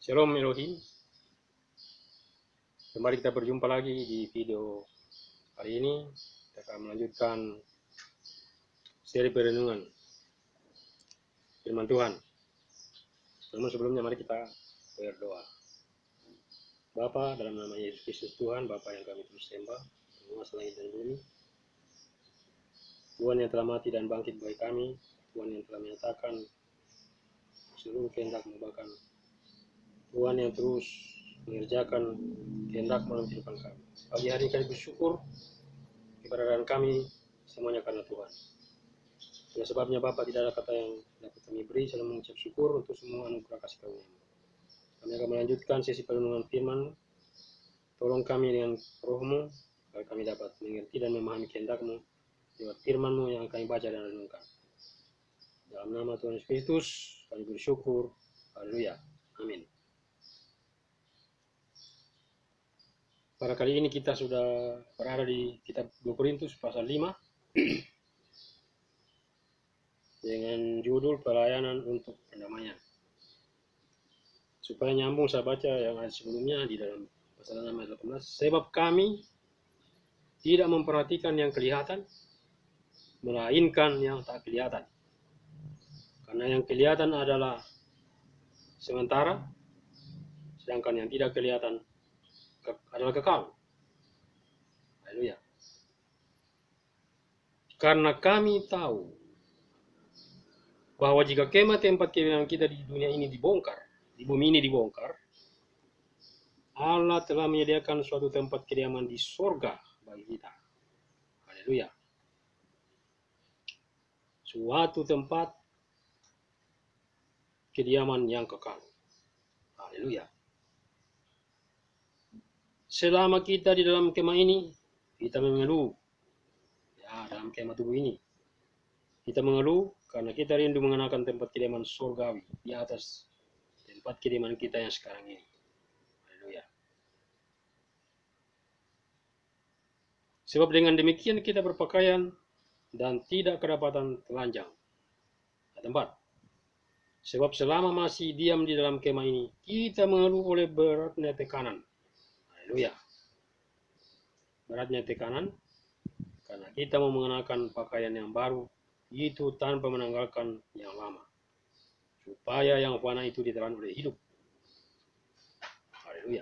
Shalom Elohim. Kembali kita berjumpa lagi di video hari ini. Kita akan melanjutkan seri perenungan firman Tuhan. Namun sebelumnya mari kita berdoa. Bapa, dalam nama Yesus Kristus Tuhan, Bapa yang kami terus sembah, penguasa langit dan bumi, Tuhan yang telah mati dan bangkit bagi kami, Tuhan yang telah menyatakan seluruh kehendak bahkan Tuhan yang terus mengerjakan kehendak dalam kehidupan kami. Pagi hari kami bersyukur keberadaan kami semuanya karena Tuhan. Oleh sebabnya Bapa, tidak ada kata yang dapat kami beri selain mengucap syukur untuk semua anugerah kasih karunia. Kami akan melanjutkan sesi perenungan firman. Tolong kami dengan roh-Mu agar kami dapat mengerti dan memahami kehendak-Mu lewat firman-Mu yang kami baca dan renungkan. Dalam nama Tuhan Yesus Kristus kami bersyukur. Haleluya. Amin. Pada kali ini kita sudah berada di kitab 2 Korintus pasal 5 dengan judul pelayanan untuk pendamaian. Supaya nyambung saya baca yang ada sebelumnya di dalam pasal 6 ayat 18. Sebab kami tidak memperhatikan yang kelihatan, melainkan yang tak kelihatan. Karena yang kelihatan adalah sementara, sedangkan yang tidak kelihatan adalah kekal. Haleluya. Karena kami tahu bahwa jika kemah tempat kediaman kita di dunia ini dibongkar, di bumi ini dibongkar, Allah telah menyediakan suatu tempat kediaman di sorga bagi kita. Haleluya. Suatu tempat kediaman yang kekal. Haleluya. Selama kita di dalam kemah ini, kita mengeluh. Ya, dalam kemah tubuh ini. Kita mengeluh karena kita rindu mengenakan tempat kediaman surgawi di atas tempat kediaman kita yang sekarang ini. Haleluya. Sebab dengan demikian kita berpakaian dan tidak kedapatan telanjang. Tempat. Sebab selama masih diam di dalam kemah ini, kita mengeluh oleh beratnya tekanan. Haleluya. Beratnya tekanan karena kita mau mengenakan pakaian yang baru, itu tanpa menanggalkan yang lama, supaya yang fana itu ditelan oleh hidup. Haleluya.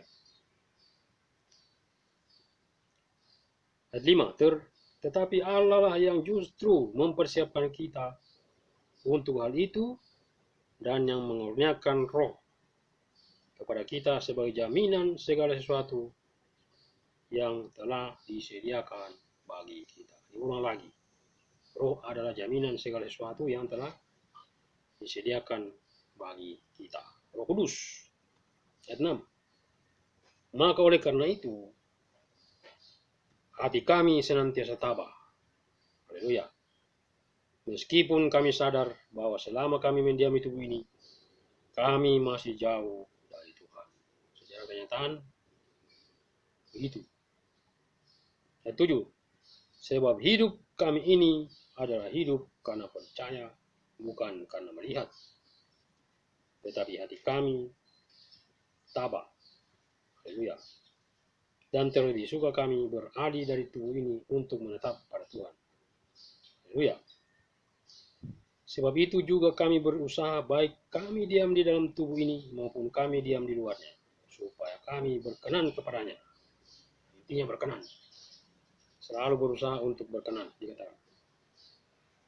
Ayat 5. Tetapi Allah lah yang justru mempersiapkan kita untuk hal itu dan yang mengurniakan roh kepada kita sebagai jaminan segala sesuatu yang telah disediakan bagi kita. Diulang lagi. Roh adalah jaminan segala sesuatu yang telah disediakan bagi kita. Roh Kudus. Ayat 6. Maka oleh karena itu, hati kami senantiasa tabah. Haleluya. Meskipun kami sadar bahwa selama kami mendiami tubuh ini, kami masih jauh dari Tuhan. Secara kenyataan, begitu. Ayat 7. Sebab hidup kami ini adalah hidup karena percaya, bukan karena melihat. Tetapi hati kami tabah. Haleluya. Dan terlebih suka kami beralih dari tubuh ini untuk menetap pada Tuhan. Haleluya. Sebab itu juga kami berusaha baik kami diam di dalam tubuh ini maupun kami diam di luarnya, supaya kami berkenan kepadanya. Intinya berkenan. Selalu berusaha untuk berkenan, dikatakan.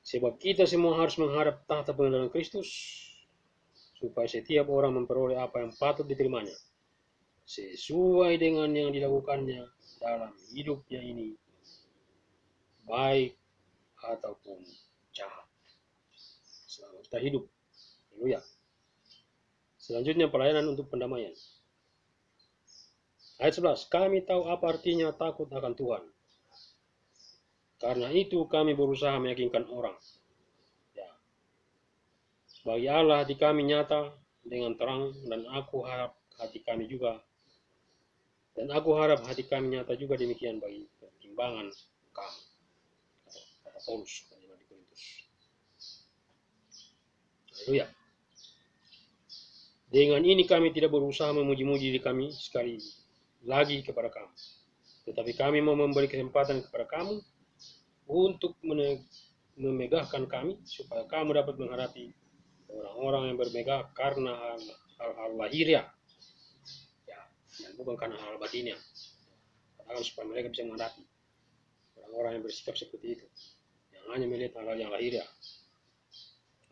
Sebab kita semua harus menghadap tahta pengadilan Kristus, supaya setiap orang memperoleh apa yang patut diterimanya, sesuai dengan yang dilakukannya dalam hidupnya ini, baik ataupun jahat. Selama kita hidup. Haleluya. Selanjutnya pelayanan untuk pendamaian. Ayat 11. Kami tahu apa artinya takut akan Tuhan. Karena itu kami berusaha meyakinkan orang. Ya. Bagi Allah hati kami nyata dengan terang, dan aku harap hati kami nyata juga demikian bagi pertimbangan kamu. Kata Paulus di Korintus. Haleluya. Dengan ini kami tidak berusaha memuji-muji diri kami sekali lagi kepada kamu. Tetapi kami mau memberi kesempatan kepada kamu untuk memegahkan kami, supaya kamu dapat menghadapi orang-orang yang bermegah karena hal-hal lahiriah, ya, dan bukan karena hal batinnya. Katakan supaya mereka bisa menghadapi orang-orang yang bersikap seperti itu, yang hanya melihat hal-hal yang lahiriah.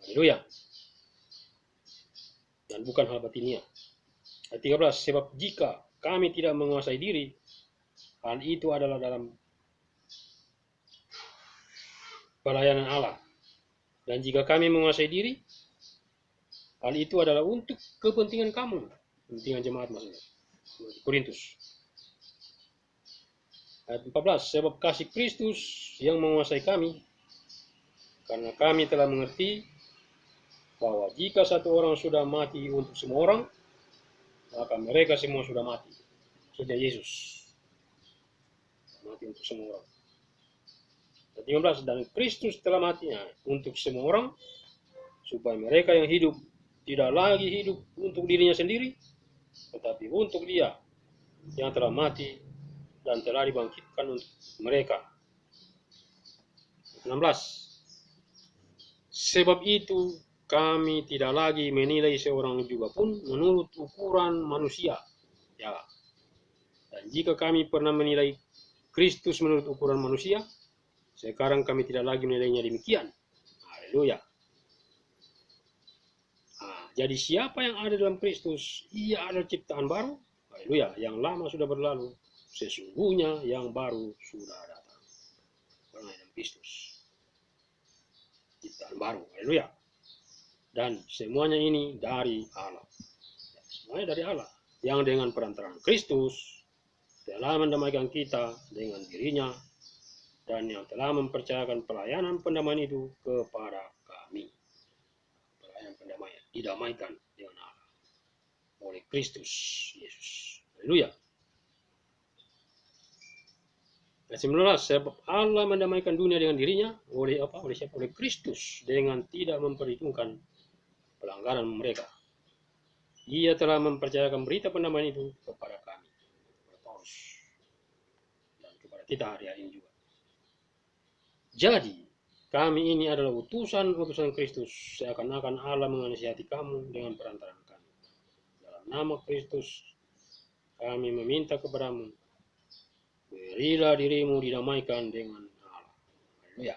Haleluya. Dan bukan hal batinnya. Ayat 13, sebab jika kami tidak menguasai diri, hal itu adalah dalam pelayanan Allah. Dan jika kami menguasai diri, hal itu adalah untuk kepentingan kamu, kepentingan jemaat maksudnya, Korintus. Ayat 14, sebab kasih Kristus yang menguasai kami, karena kami telah mengerti bahwa jika satu orang sudah mati untuk semua orang, maka mereka semua sudah mati. Maksudnya Yesus mati untuk semua orang. Ayat 15, dan Kristus telah matinya untuk semua orang, supaya mereka yang hidup tidak lagi hidup untuk dirinya sendiri, tetapi untuk Dia yang telah mati dan telah dibangkitkan untuk mereka. 16, sebab itu kami tidak lagi menilai seorang juga pun menurut ukuran manusia. Ya. Dan jika kami pernah menilai Kristus menurut ukuran manusia, sekarang kami tidak lagi menilainya demikian. Haleluya. Nah, jadi siapa yang ada dalam Kristus, ia adalah ciptaan baru. Haleluya. Yang lama sudah berlalu, sesungguhnya yang baru sudah datang. Karena dalam Kristus, ciptaan baru. Haleluya. Dan semuanya ini dari Allah. Semuanya dari Allah. Yang dengan perantaraan Kristus telah mendamaikan kita dengan dirinya, dan yang telah mempercayakan pelayanan pendamaian itu kepada kami. Pelayanan pendamaian, didamaikan dengan Allah oleh Kristus Yesus. Haleluya. Ayat 19, sebab Allah mendamaikan dunia dengan dirinya oleh apa? Oleh siapa? Oleh Kristus, dengan tidak memperhitungkan pelanggaran mereka. Ia telah mempercayakan berita pendamaian itu kepada kami, kepada Paulus, dan kepada kita hari-hari ini juga. Jadi, kami ini adalah utusan-utusan Kristus, seakan-akan Allah menasihati kamu dengan perantaraan kami. Dalam nama Kristus, kami meminta kepadamu, berilah dirimu didamaikan dengan Allah. Haleluya.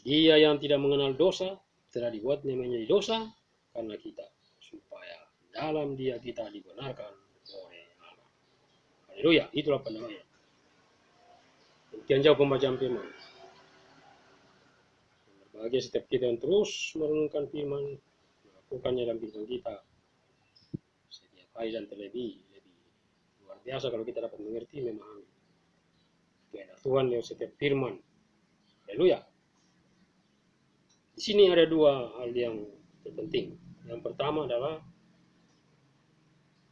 Dia yang tidak mengenal dosa, telah dibuatnya menjadi dosa karena kita, supaya dalam Dia kita dibenarkan oleh Allah. Haleluya. Itulah pendamaian. Demikian jauh pembacaan firman. Bagi setiap kita yang terus merenungkan firman, melakukannya dalam kehidupan kita setiap hari dan terlebih luar biasa kalau kita dapat mengerti, memahami kehendak Tuhan lewat setiap firman. Haleluya. Di sini ada dua hal yang terpenting. Yang pertama adalah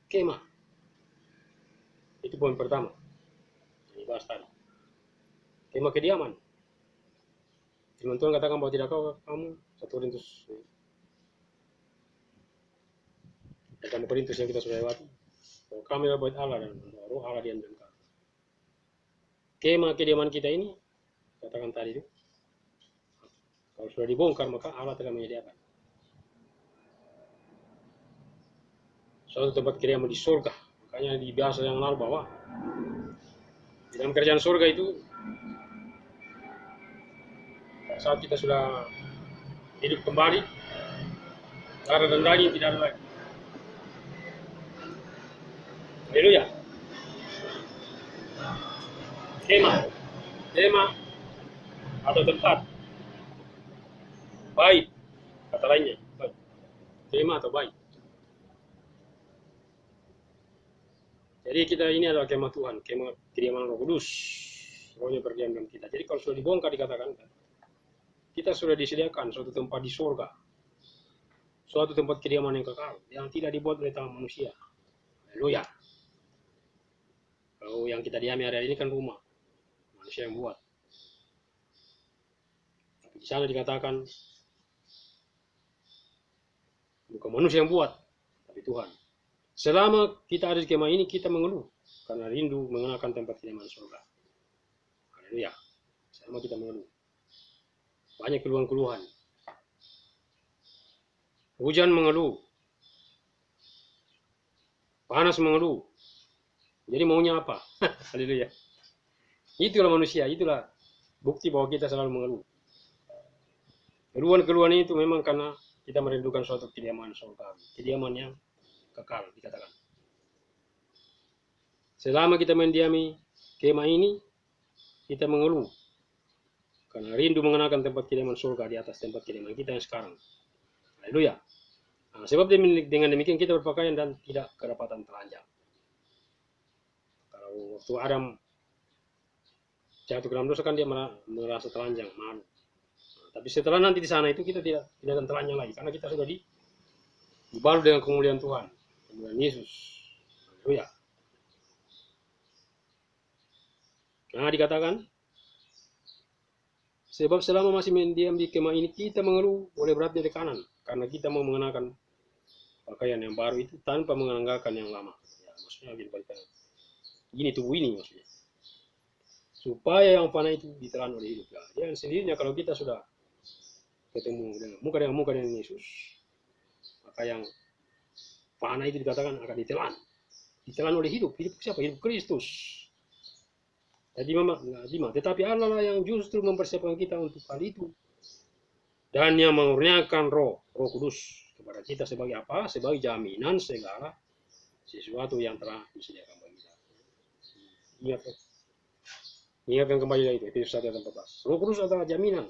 kemah. Itu poin pertama yang dibahas tadi. Kemah kediaman. Firman Tuhan katakan bahwa tidak kamu, 1 Korintus. Dan Korintus yang kita sudah lewati, bahwa kami adalah bait Allah dan roh Allah di dalam kami. Kemah kediaman kita ini, katakan tadi itu, kalau sudah dibongkar maka Allah telah menyediakan suatu tempat kediaman di surga. Makanya di biasa yang lalu bahwa di dalam kerajaan surga itu, saat kita sudah hidup kembali, darah dan daging tidak ada lagi. Haleluya. Kemah atau tempat bait, kata lainnya, kemah atau bait. Jadi kita ini adalah kemah Tuhan, kemah kediaman Roh Kudus. Rohnya berdiam dalam kita. Jadi kalau sudah dibongkar, dikatakan kita sudah disediakan suatu tempat di surga, suatu tempat kediaman yang kekal, yang tidak dibuat oleh tangan manusia. Haleluya. Kalau yang kita diami hari ini kan rumah manusia yang buat. Tapi di sana dikatakan Bukan manusia yang buat, tapi Tuhan. Selama kita ada di kemah ini, kita mengeluh karena rindu mengenakan tempat kediaman surga. Haleluya. Selama kita mengeluh. Banyak keluhan-keluhan. Hujan mengeluh. Panas mengeluh. Jadi maunya apa? Haleluya. Itulah manusia, itulah bukti bahwa kita selalu mengeluh. Keluhan-keluhan itu memang karena kita merindukan suatu kediaman surga, kediaman yang kekal dikatakan. Selama kita mendiami kemah ini, kita mengeluh karena rindu mengenakan tempat kediaman surga di atas tempat kediaman kita yang sekarang. Haleluya. Nah, sebab dengan demikian kita berpakaian dan tidak kedapatan telanjang. Kalau waktu Adam jatuh ke dalam dosa kan dia merasa telanjang, malu. Nah, tapi setelah nanti di sana itu kita tidak akan telanjang lagi karena kita sudah dibalut dengan kemuliaan Tuhan, kemuliaan Yesus. Haleluya. Nah, dikatakan sebab selama masih mendiam di kemah ini kita mengeluh oleh beratnya tekanan karena kita mau mengenakan pakaian yang baru itu tanpa menganggarkan yang lama. Ya, maksudnya gini tubuh ini maksudnya. Supaya yang fana itu ditelan oleh hidup. Ya, dia sendirinya kalau kita sudah ketemu dengan muka dengan Yesus, maka yang fana itu dikatakan akan ditelan oleh hidup. Hidup siapa? Hidup Kristus. Jadi tetapi Allah lah yang justru mempersiapkan kita untuk hal itu. Dan yang mengurniakan Roh Kudus kepada kita sebagai apa? Sebagai jaminan segala sesuatu yang telah disediakan bagi kita. Ingatkan kembali lagi itu, Efesus 1 ayat 14. Roh Kudus adalah jaminan.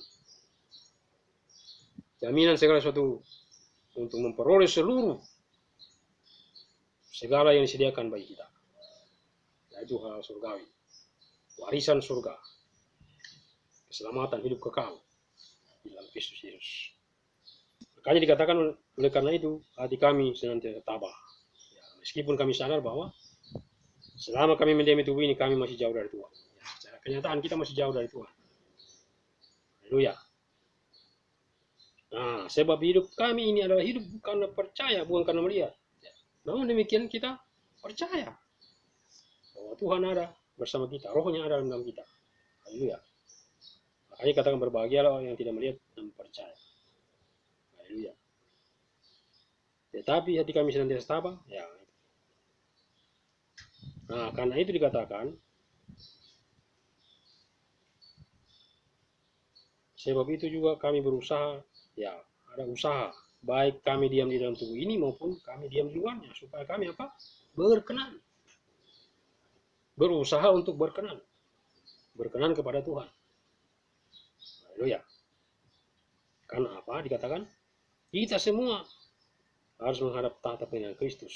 Jaminan segala sesuatu untuk memperoleh seluruh segala yang disediakan bagi kita. Yaitu hal surgawi. Warisan surga, keselamatan hidup kekal di dalam Kristus Yesus. Makanya dikatakan oleh karena itu hati kami senantiasa tabah. Ya, meskipun kami sadar bahwa selama kami mendiami tubuh ini kami masih jauh dari Tuhan. Ya, secara kenyataan kita masih jauh dari Tuhan. Haleluya. Nah, sebab hidup kami ini adalah hidup karena percaya, bukan karena melihat. Ya. Namun demikian kita percaya bahwa Tuhan ada bersama kita, Rohnya ada dalam kita. Haleluya. Makanya katakan berbahagialah orang yang tidak melihat dan percaya. Haleluya. Tetapi hati kami senantiasa tabah. Ya. Nah, karena itu dikatakan, sebab itu juga kami berusaha, ya ada usaha, baik kami diam di dalam tubuh ini maupun kami diam di luarnya, supaya kami apa? Berkenan. Berusaha untuk berkenan kepada Tuhan. Haleluya. Karena apa? Dikatakan kita semua harus menghadap tahta pengadilan Kristus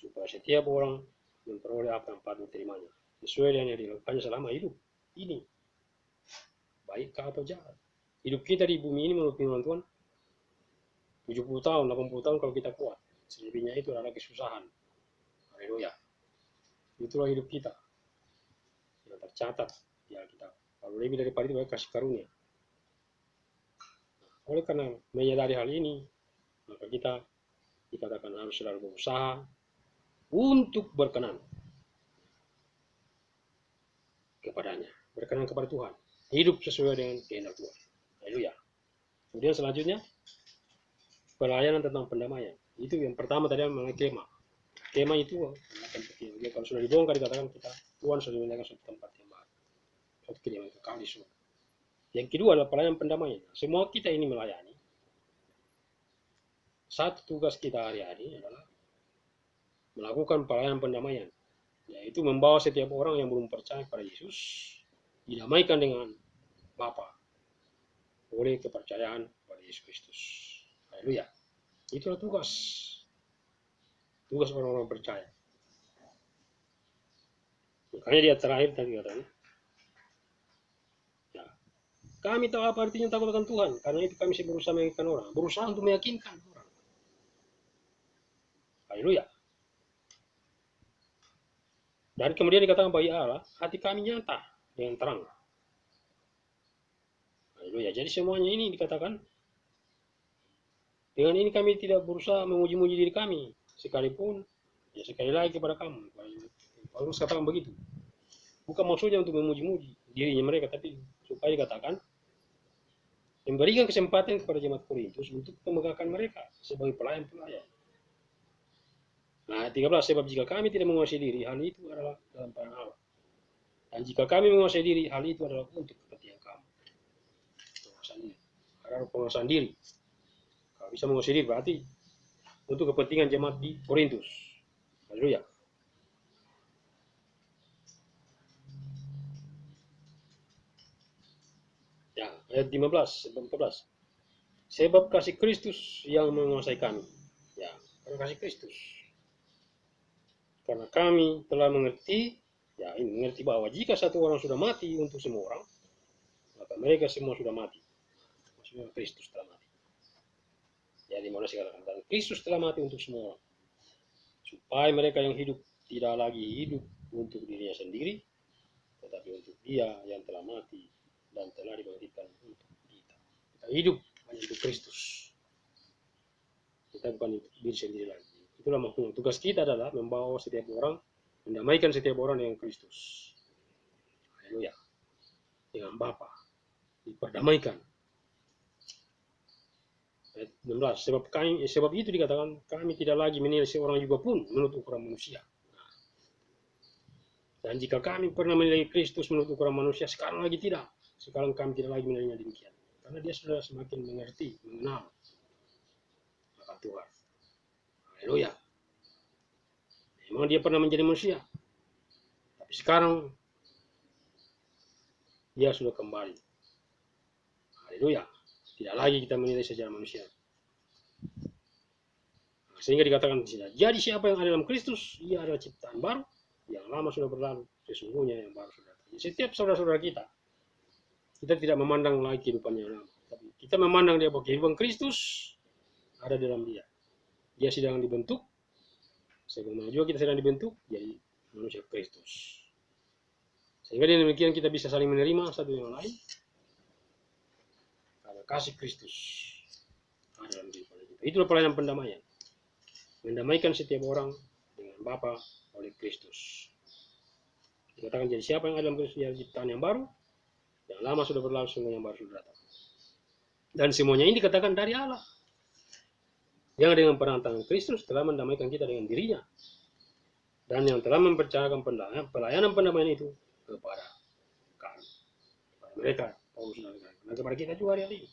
supaya setiap orang memperoleh apa yang patut diterimanya sesuai dengan yang dilakukannya selama hidup ini, baik atau jahat. Hidup kita di bumi ini menurut firman Tuhan 70 tahun, 80 tahun kalau kita kuat. Selebihnya itu adalah kesusahan. Haleluya. Itulah hidup kita yang tercatat di Alkitab. Kalau lebih daripada itu kasih karunia. Oleh karena menyadari hal ini, maka kita dikatakan harus selalu berusaha untuk berkenan kepadanya, berkenan kepada Tuhan, hidup sesuai dengan kehendak Tuhan. Haleluya. Kemudian selanjutnya pelayanan tentang pendamaian. Itu yang pertama tadi mengenai kemah. Kemah itu kalau sudah dibongkar dikatakan kita Tuhan sudah menyediakan suatu tempat yang baru, suatu kediaman kekal di surga. Yang kedua adalah pelayanan pendamaian. Semua kita ini melayani. Satu tugas kita hari-hari adalah melakukan pelayanan pendamaian, yaitu membawa setiap orang yang belum percaya pada Yesus didamaikan dengan Bapa oleh kepercayaan pada Yesus Kristus. Haleluya. Itulah tugas orang-orang percaya. Makanya dia terakhir tadi katanya, ya, kami tahu apa artinya takut akan Tuhan, karena itu kami berusaha meyakinkan orang, berusaha untuk meyakinkan orang. Haleluya. Dan kemudian dikatakan bagi Allah, hati kami nyata dengan terang. Haleluya. Jadi semuanya ini dikatakan Dengan ini kami tidak berusaha memuji-muji diri kami, sekalipun ya sekali lagi kepada kamu. Paulus katakan begitu. Bukan maksudnya untuk memuji-muji dirinya mereka, tapi supaya dikatakan memberikan kesempatan kepada jemaat Korintus untuk memegahkan mereka sebagai pelayan-pelayan. Nah, 13, sebab jika kami tidak menguasai diri, hal itu adalah dalam pandangan Allah. Dan jika kami menguasai diri, hal itu adalah untuk kepentingan kamu. Penguasaan diri. Ada penguasaan diri. Kalau bisa menguasai diri, berarti untuk kepentingan jemaat di Korintus. Haleluya. Ya, ayat 15, 14. Sebab kasih Kristus yang menguasai kami. Ya, karena kasih Kristus. Karena kami telah mengerti, ya ini mengerti bahwa jika satu orang sudah mati untuk semua orang, maka mereka semua sudah mati. Maksudnya Kristus telah mati. Jadi mana sih katakan, dan Kristus telah mati untuk semua orang. Supaya mereka yang hidup tidak lagi hidup untuk dirinya sendiri, tetapi untuk Dia yang telah mati dan telah dibangkitkan untuk kita. Kita hidup hanya untuk Kristus. Kita bukan untuk diri sendiri lagi. Itulah maksudnya. Tugas kita adalah membawa setiap orang, mendamaikan setiap orang dengan Kristus. Haleluya. Dengan Bapa diperdamaikan. Ayat 16. Sebab itu dikatakan kami tidak lagi menilai seorang juga pun menurut ukuran manusia. Dan jika kami pernah menilai Kristus menurut ukuran manusia, sekarang lagi tidak. Sekarang kami tidak lagi menilainya demikian. Karena dia sudah semakin mengerti, mengenal akan Tuhan. Haleluya. Memang dia pernah menjadi manusia. Tapi sekarang dia sudah kembali. Haleluya. Tidak lagi kita menilai secara manusia. Sehingga dikatakan di sini, jadi siapa yang ada dalam Kristus, ia adalah ciptaan baru, yang lama sudah berlalu, sesungguhnya yang baru sudah datang. Setiap saudara-saudara kita tidak memandang lagi kehidupan yang lama, tapi kita memandang dia bahwa kehidupan Kristus ada dalam dia. Dia sedang dibentuk, sebagaimana juga kita sedang dibentuk jadi manusia Kristus. Sehingga dengan demikian kita bisa saling menerima satu yang lain, karena kasih Kristus ada dalam kehidupan kita. Itulah pelayanan pendamaian. Mendamaikan setiap orang dengan Bapa oleh Kristus. Dikatakan jadi siapa yang ada dalam Kristus, dia ciptaan yang baru, yang lama sudah berlalu, semua yang baru sudah datang. Dan semuanya ini dikatakan dari Allah, yang dengan perantaraan Kristus telah mendamaikan kita dengan dirinya, dan yang telah mempercayakan pelayanan pendamaian itu kepada kami, kepada mereka, Paulus dan kepada kita juga hari ini.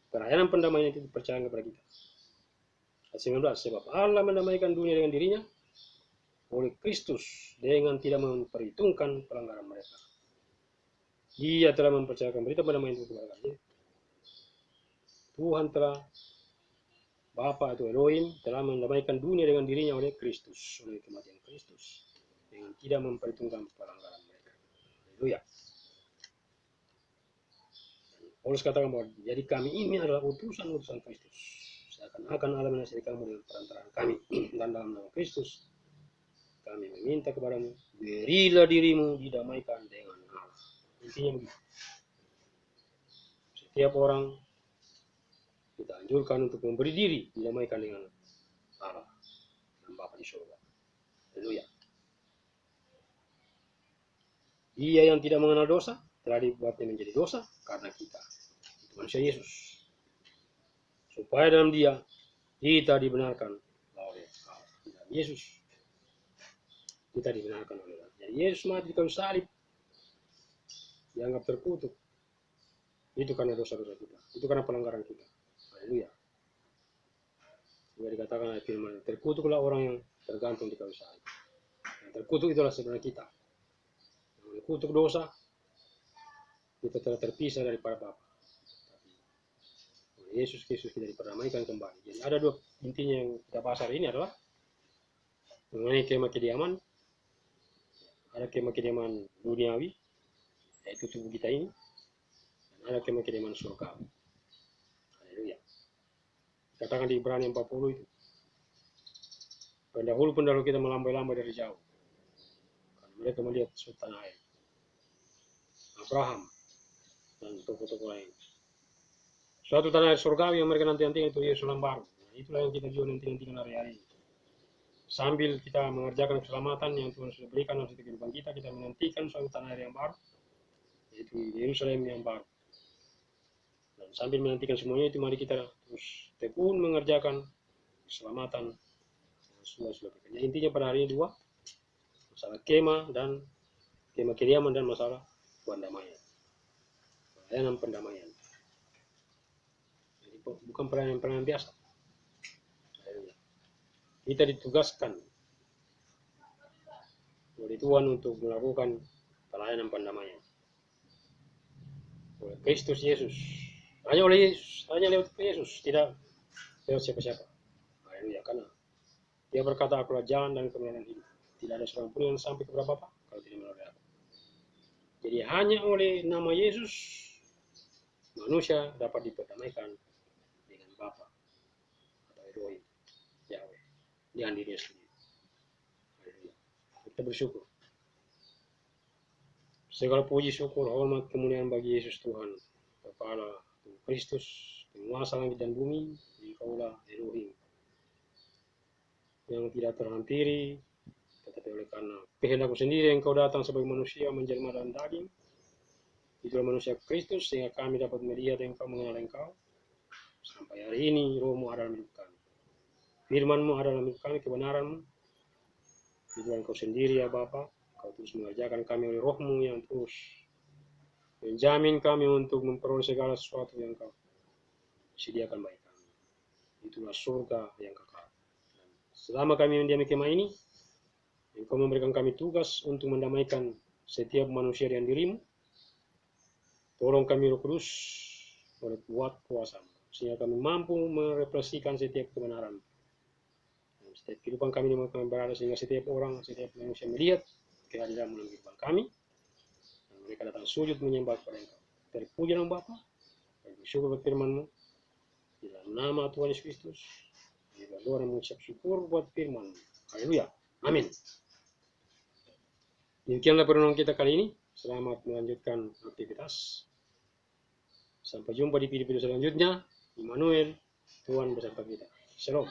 Pelayanan pendamaian itu dipercayakan kepada kita. Ayat 19, sebab Allah mendamaikan dunia dengan dirinya oleh Kristus dengan tidak memperhitungkan pelanggaran mereka. Dia telah mempercayakan berita pendamaian itu kepada kami. Tuhan telah, Bapa atau Elohim telah mendamaikan dunia dengan dirinya oleh Kristus, oleh kematian Kristus, dengan tidak memperhitungkan pelanggaran mereka. Haleluya. Paulus katakan bahwa jadi kami ini adalah utusan-utusan Kristus. Seakan-akan Allah menasihati kamu dengan perantaraan kami, dan dalam nama Kristus kami meminta kepadamu, berilah dirimu didamaikan dengan Allah. Intinya begitu. Setiap orang kita anjurkan untuk memberi diri didamaikan dengan Allah, dengan Bapa di surga. Haleluya. Dia yang tidak mengenal dosa telah dibuatnya menjadi dosa karena kita, itu manusia Yesus, supaya dalam dia kita dibenarkan oleh Allah. Dan Yesus kita dibenarkan oleh Allah. Jadi Yesus mati di kayu salib, dianggap terkutuk. Itu karena dosa-dosa kita, itu karena pelanggaran kita. Haleluya. Sehingga dikatakan oleh firman, terkutuklah orang yang tergantung di kayu salib. Yang terkutuk itulah sebenarnya kita. Yang terkutuk dosa, kita telah terpisah daripada Bapa. Oleh Yesus Kristus kita diperdamaikan kembali. Jadi ada dua intinya yang kita bahas hari ini adalah mengenai kemah kediaman. Ada kemah kediaman duniawi, yaitu tubuh kita ini, dan ada kemah kediaman surgawi. Haleluya. Katakan di Ibrani 40 itu, pendahulu kita melambai-lambai dari jauh, karena mereka melihat suatu tanah air, Abraham dan tokoh-tokoh lain. Suatu tanah air surgawi yang mereka nanti-nantikan itu Yerusalem baru. Nah, itulah yang kita juga nanti-nantikan hari-hari ini. Sambil kita mengerjakan keselamatan yang Tuhan sudah berikan dalam setiap kehidupan kita, kita menantikan suatu tanah air yang baru, yaitu Yerusalem yang baru. Dan sambil menantikan semuanya itu, mari kita terus tekun mengerjakan keselamatan yang sudah berikan. Ya, intinya pada hari ini dua, masalah kemah kediaman dan masalah pendamaian, pelayanan pendamaian. Jadi bukan pelayanan biasa. Kita ditugaskan oleh Tuhan untuk melakukan pelayanan pendamaian oleh Kristus Yesus. Hanya oleh Yesus, hanya lewat Yesus, tidak lewat siapa-siapa. Haleluya, karena Dia berkata, akulah jalan dan kebenaran hidup. Tidak ada seorang pun yang sampai kepada Bapa kalau tidak melalui aku. Jadi hanya oleh nama Yesus manusia dapat diperdamaikan dengan Bapa atau Elohim, Yahweh, dengan dirinya sendiri. Kita bersyukur. Segala puji syukur, hormat, kemuliaan bagi Yesus Tuhan, Kepala Kristus, penguasa langit dan bumi, Engkaulah Elohim, yang tidak terhampiri, tetapi oleh karena kehendakmu sendiri Engkau datang sebagai manusia menjelma dalam daging. Itulah manusia Kristus, sehingga kami dapat melihat Engkau, mengenal Engkau. Sampai hari ini Roh-Mu ada dalam hidup kami, Firman-Mu ada dalam hidup kami, kebenaran-Mu. Itulah Engkau sendiri ya Bapa. Kau terus mengajarkan kami oleh Roh-Mu yang terus menjamin kami untuk memperoleh segala sesuatu yang Kau sediakan bagi kami. Itulah surga yang kekal. Dan selama kami mendiami kemah ini, Engkau memberikan kami tugas untuk mendamaikan setiap manusia dengan dirimu. Tolong kami Roh Kudus oleh kuat kuasa-Mu, sehingga kami mampu merepresentasikan setiap kebenaran dalam setiap kehidupan kami di mana kami berada, sehingga setiap orang, setiap manusia melihat kehadiran dalam kehidupan kami, dan mereka datang sujud menyembah kepada Engkau. Terpuji nama Bapa, dan bersyukur buat firman-Mu, di dalam nama Tuhan Yesus Kristus. Kami berdoa dan mengucap syukur buat firman-Mu. Haleluya. Amin. Demikianlah perenungan kita kali ini. Selamat melanjutkan aktivitas. Sampai jumpa di video selanjutnya. Immanuel, Tuhan beserta kita. Shalom.